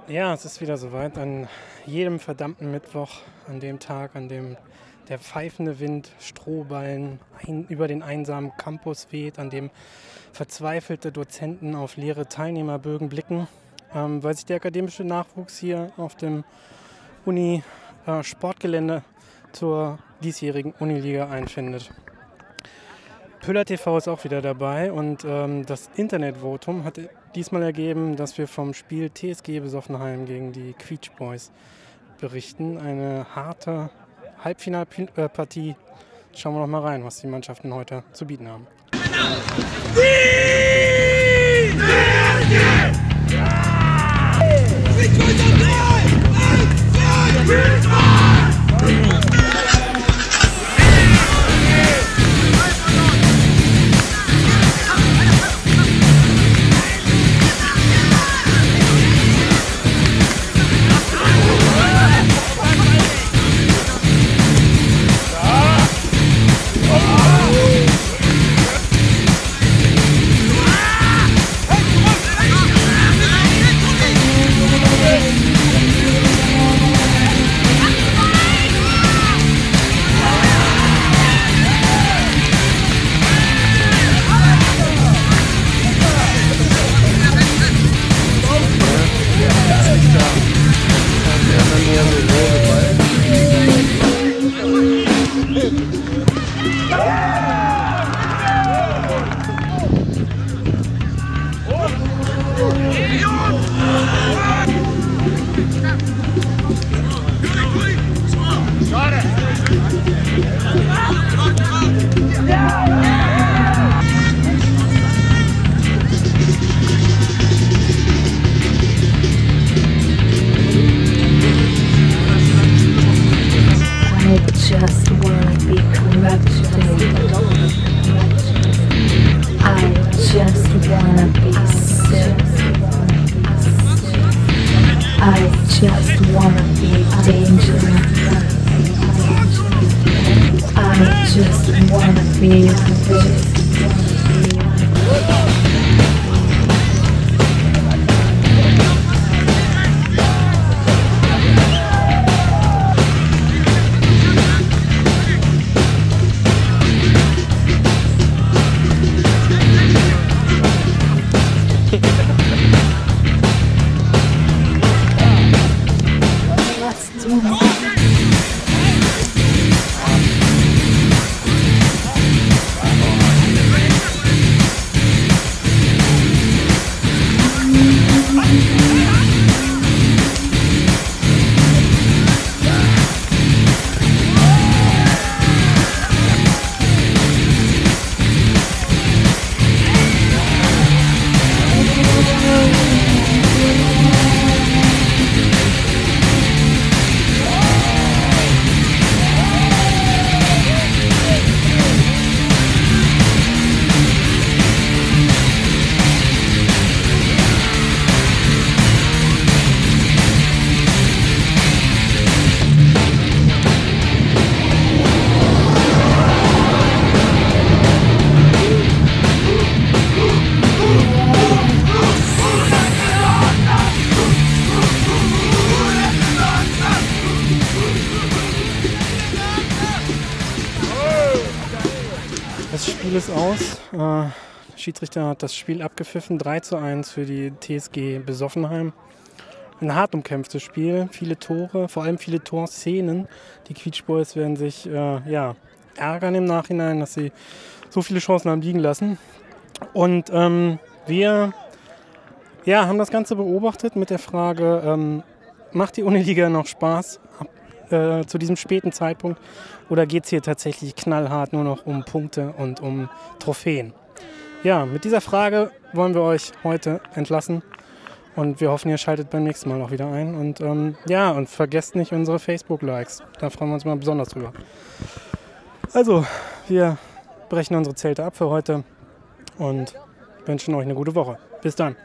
Ja, es ist wieder soweit. An jedem verdammten Mittwoch, an dem Tag, an dem der pfeifende Wind Strohballen über den einsamen Campus weht, an dem verzweifelte Dozenten auf leere Teilnehmerbögen blicken, weil sich der akademische Nachwuchs hier auf dem Uni-Sportgelände zur diesjährigen Uniliga einfindet. Pöller TV ist auch wieder dabei und das Internetvotum hat diesmal ergeben, dass wir vom Spiel TSG Besoffenheim gegen die Quietsch Boys berichten. Eine harte Halbfinalpartie. Schauen wir noch mal rein, was die Mannschaften heute zu bieten haben. Just wanna be corrupted. I just wanna be sick. I just wanna be dangerous. I just wanna be rich. Das Spiel ist aus. Der Schiedsrichter hat das Spiel abgepfiffen. 3:1 für die TSG Besoffenheim. Ein hart umkämpftes Spiel. Viele Tore, vor allem viele Torszenen. Die Quietsch Boys werden sich ärgern im Nachhinein, dass sie so viele Chancen haben liegen lassen. Und wir haben das Ganze beobachtet mit der Frage, macht die Uniliga noch Spaß zu diesem späten Zeitpunkt oder geht es hier tatsächlich knallhart nur noch um Punkte und um Trophäen? Ja, mit dieser Frage wollen wir euch heute entlassen und wir hoffen, ihr schaltet beim nächsten Mal auch wieder ein und und vergesst nicht unsere Facebook-Likes, da freuen wir uns mal besonders drüber. Also, wir brechen unsere Zelte ab für heute und wünschen euch eine gute Woche. Bis dann.